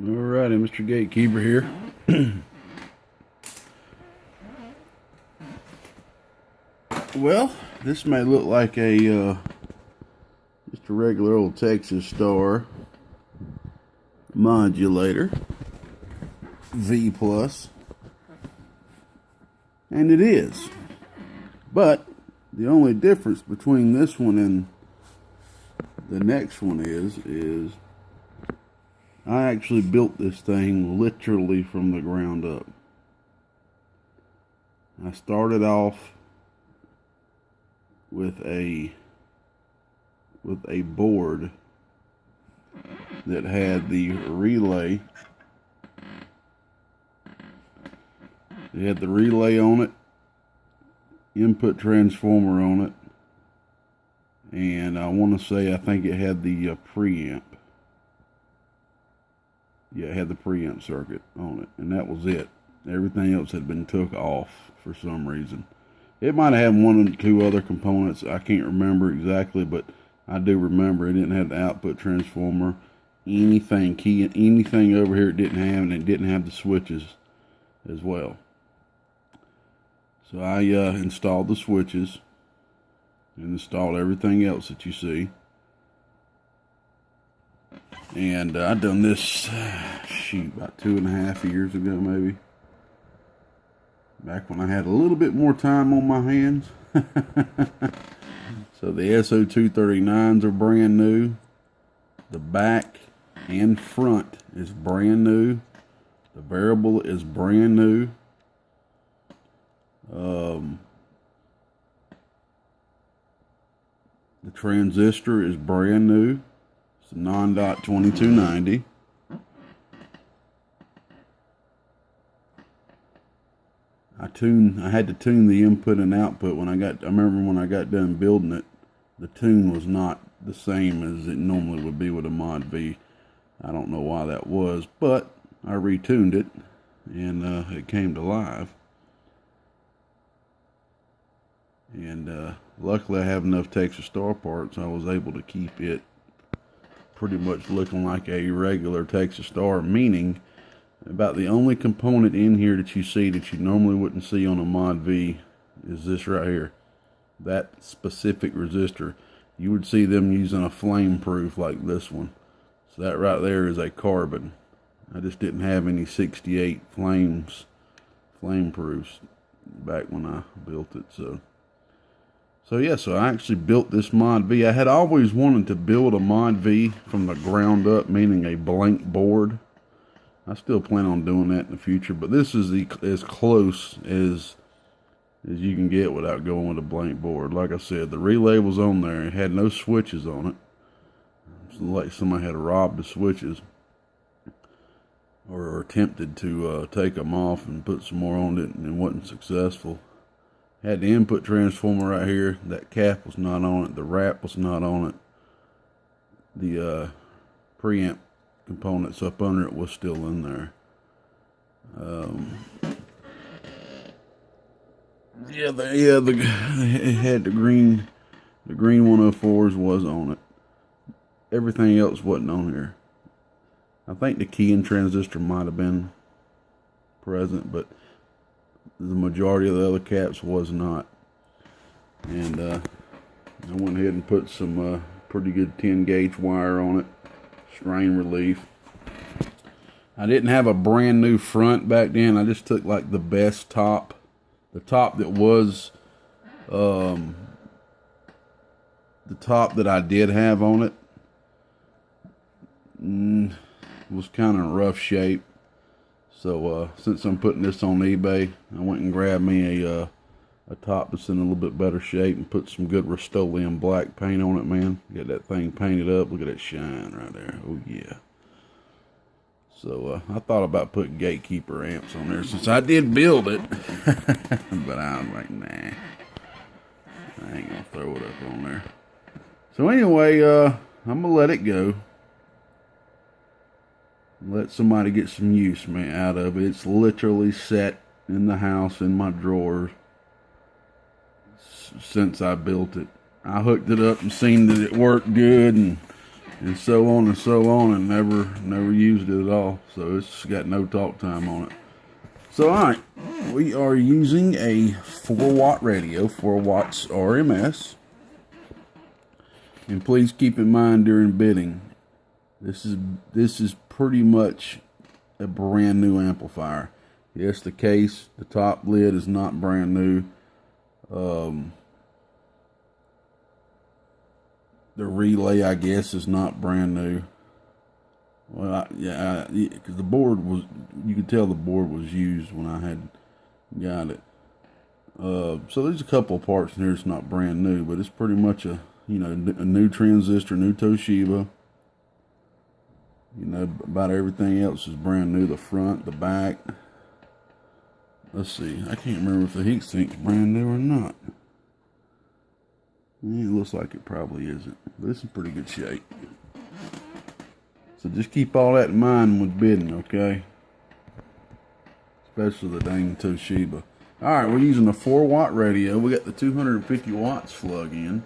Alrighty, Mr. Gatekeeper here. Well, this may look like a just a regular old Texas Star modulator V plus, and it is. But the only difference between this one and the next one is I actually built this thing literally from the ground up. I started off with a board that had the relay. It had the relay on it, input transformer on it, and I want to say I think it had the preamp. Yeah, it had the preamp circuit on it, and that was it. Everything else had been took off for some reason. It might have had one or two other components. I can't remember exactly, but I do remember it didn't have the output transformer. Anything over here it didn't have, and it didn't have the switches as well. So I installed the switches and installed everything else that you see. And I done this, about 2.5 years ago, maybe. Back when I had a little bit more time on my hands. So the SO239s are brand new. The back and front is brand new. The variable is brand new. The transistor is brand new. It's a non-dot 2290. I had to tune the input and output I remember when I got done building it, the tune was not the same as it normally would be with a Mod V. I don't know why that was, but I retuned it and it came to life. And luckily I have enough Texas Star parts, I was able to keep it pretty much looking like a regular Texas Star, meaning about the only component in here that you see that you normally wouldn't see on a Mod V is this right here. That specific resistor. You would see them using a flame proof like this one. So that right there is a carbon. I just didn't have any 68 flame proofs back when I built it. So yeah, so I actually built this Mod V. I had always wanted to build a Mod V from the ground up, meaning a blank board. I still plan on doing that in the future, but this is as close as you can get without going with a blank board. Like I said, the relay was on there. It had no switches on it. It's like somebody had robbed the switches or attempted to take them off and put some more on it, and it wasn't successful. Had the input transformer right here. That cap was not on it. The wrap was not on it. The preamp components up under it was still in there. It had the green 104s was on it. Everything else wasn't on here. I think the key and transistor might have been present, but the majority of the other caps was not. And I went ahead and put some pretty good 10 gauge wire on it, strain relief. I didn't have a brand new front back then. I just took like the best top. The top that was the top that I did have on it was kind of rough shape. So since I'm putting this on eBay, I went and grabbed me a top that's in a little bit better shape and put some good Rust-Oleum black paint on it, man. Get that thing painted up. Look at that shine right there. Oh yeah. So I thought about putting Gatekeeper amps on there since I did build it. But I was like, nah, I ain't gonna throw it up on there. So anyway, I'm gonna let it go. Let somebody get some use, man, out of it. It's literally sat in the house in my drawers since I built it. I hooked it up and seen that it worked good, and and so on and so on, and never used it at all. So it's got no talk time on it. So alright, we are using a 4-watt radio, 4 watts RMS. And please keep in mind during bidding, this is pretty much a brand new amplifier. Yes, the case, the top lid is not brand new. The relay, I guess, is not brand new. Well, because the board was, you could tell the board was used when I had got it. So there's a couple of parts in here that's not brand new, but it's pretty much a new transistor, new Toshiba. About everything else is brand new. The front, the back. Let's see. I can't remember if the heat sink's brand new or not. It looks like it probably isn't. But it's in pretty good shape. So just keep all that in mind with bidding, okay? Especially the dang Toshiba. Alright, we're using a 4-watt radio. We got the 250 watts slug in.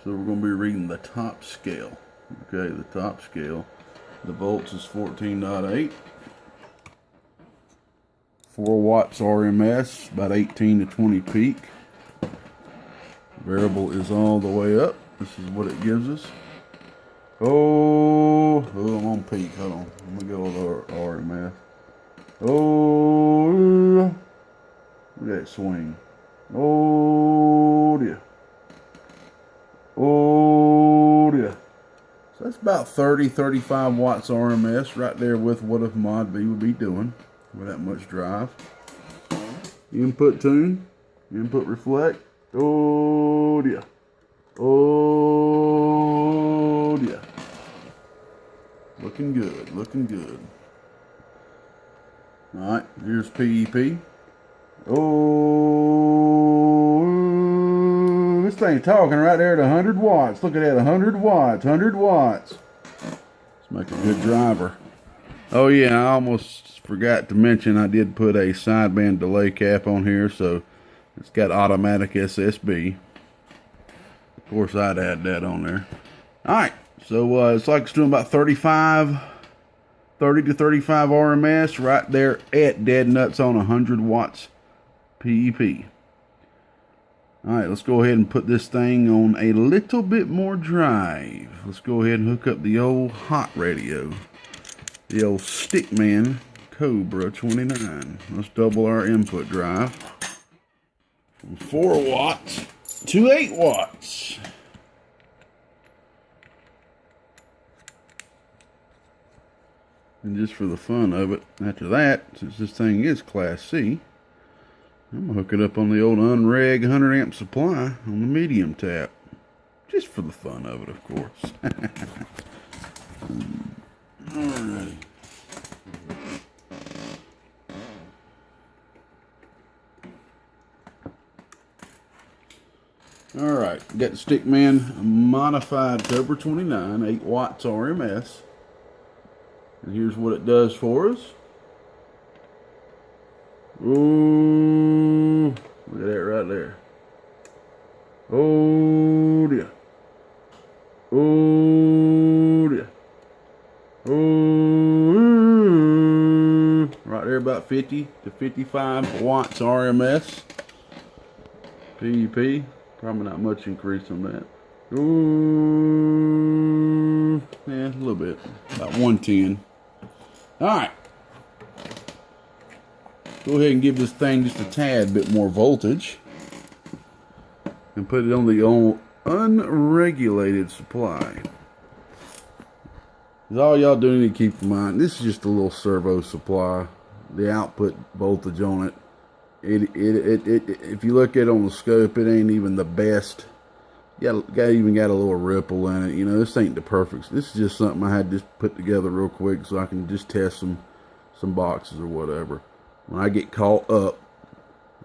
So we're going to be reading the top scale. Okay, the top scale. The volts is 14.8. 4 watts RMS, about 18 to 20 peak. Variable is all the way up. This is what it gives us. Oh, I'm on peak. Hold on. I'm going to go with our RMS. Oh, look at that swing. Oh, dear. Oh, dear. So that's about 35 watts RMS right there with what a Mod V would be doing with that much drive. Input tune, input reflect. Oh dear. Oh dear. Looking good, looking good. Alright, here's PEP. Oh, this thing talking right there at 100 watts. Look at that, 100 watts, 100 watts. Let's make a good driver. Oh yeah, I almost forgot to mention I did put a sideband delay cap on here, so it's got automatic SSB. Of course, I'd add that on there. Alright, so it's like it's doing about 30 to 35 RMS right there at dead nuts on 100 watts PEP. Alright, let's go ahead and put this thing on a little bit more drive. Let's go ahead and hook up the old hot radio. The old Stickman Cobra 29. Let's double our input drive. From 4 watts to 8 watts. And just for the fun of it, after that, since this thing is Class C, I'm going to hook it up on the old unreg 100 amp supply on the medium tap. Just for the fun of it, of course. Alrighty. Alright, got the Stickman modified Cobra 29, 8 watts RMS. And here's what it does for us. Ooh, look at that right there. Oh dear. Oh dear. Oh, right there about 50 to 55 watts RMS. PEP, probably not much increase on that. Ooh, yeah, a little bit, about 110. Alright, go ahead and give this thing just a tad bit more voltage and put it on the old unregulated supply. All y'all do need to keep in mind, this is just a little servo supply. The output voltage on it, if you look at it on the scope, it ain't even the best. Even got a little ripple in it. You know, this ain't the perfect. This is just something I had just put together real quick so I can just test some boxes or whatever. When I get caught up,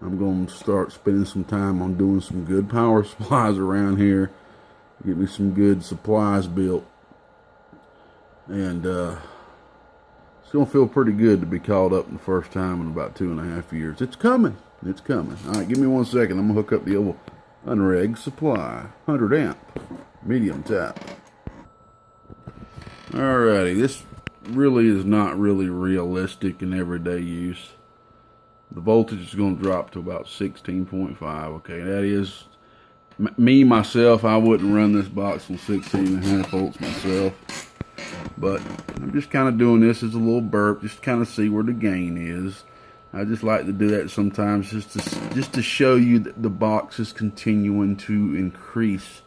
I'm going to start spending some time on doing some good power supplies around here. Get me some good supplies built. And it's going to feel pretty good to be caught up in the first time in about 2.5 years. It's coming. It's coming. All right, give me 1 second. I'm going to hook up the old unreg supply, 100 amp, medium tap. Alrighty, this really is not really realistic in everyday use. The voltage is going to drop to about 16.5. Okay, that is me myself. I wouldn't run this box on 16.5 volts myself, but I'm just kind of doing this as a little burp, just to kind of see where the gain is. I just like to do that sometimes, just to show you that the box is continuing to increase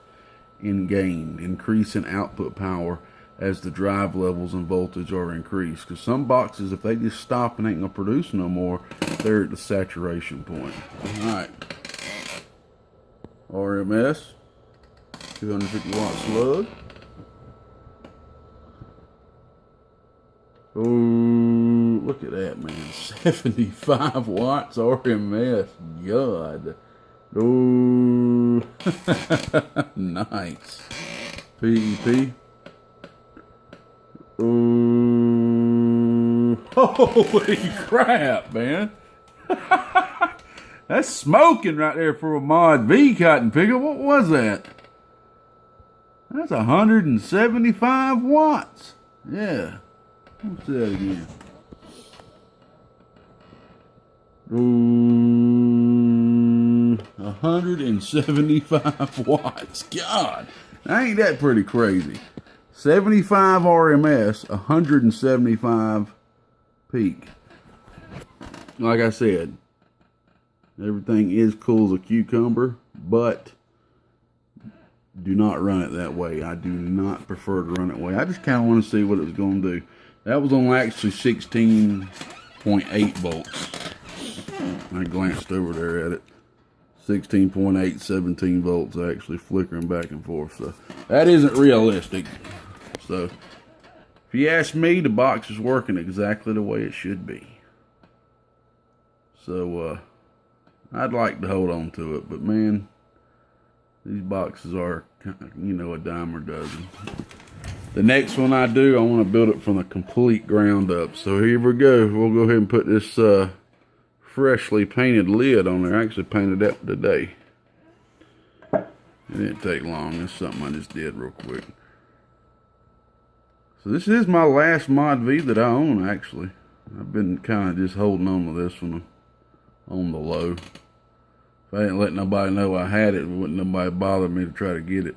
in gain, increase in output power as the drive levels and voltage are increased. Because some boxes, if they just stop and ain't gonna produce no more, they're at the saturation point. Alright. RMS, 250 watt slug. Oh, look at that, man. 75 watts RMS. God. Oh, nice. PEP. Oh, holy crap, man. That's smoking right there for a Mod V cotton picker. What was that? That's 175 watts. Yeah. Let's see that again. Ooh, 175 watts. God, ain't that pretty crazy? 75 RMS, 175 peak. Like I said, everything is cool as a cucumber, but do not run it that way. I do not prefer to run it that way. I just kind of want to see what it was going to do. That was on actually 16.8 volts. I glanced over there at it. 16.8, 17 volts actually flickering back and forth. So that isn't realistic. So if you ask me, the box is working exactly the way it should be. So I'd like to hold on to it, but man, these boxes are, you know, a dime a dozen. The next one I do, I want to build it from the complete ground up. So here we go. We'll go ahead and put this freshly painted lid on there. I actually painted that today. It didn't take long. It's something I just did real quick. So this is my last Mod V that I own, actually. I've been kind of just holding on to this one on the low. If I didn't let nobody know I had it, wouldn't nobody bother me to try to get it.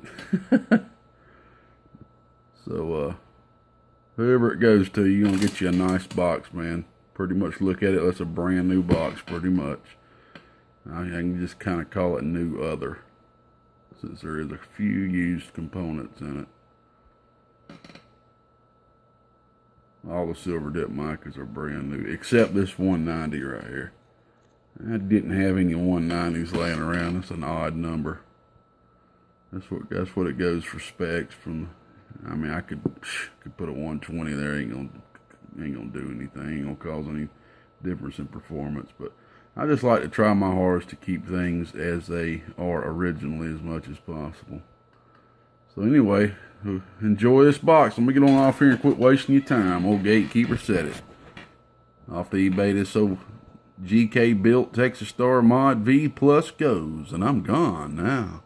So, whoever it goes to, you're going to get you a nice box, man. Pretty much look at it, that's a brand new box, pretty much. I can just kind of call it new other, since there is a few used components in it. All the silver dip micas are brand new, except this 190 right here. I didn't have any 190s laying around. That's an odd number. That's what it goes for specs from. I mean, I could put a 120 there. Ain't gonna do anything. Ain't gonna cause any difference in performance. But I just like to try my hardest to keep things as they are originally as much as possible. So anyway, enjoy this box. Let me get on off here and quit wasting your time. Old Gatekeeper said it. Off the eBay, this old GK built Texas Star Mod V Plus goes, and I'm gone now.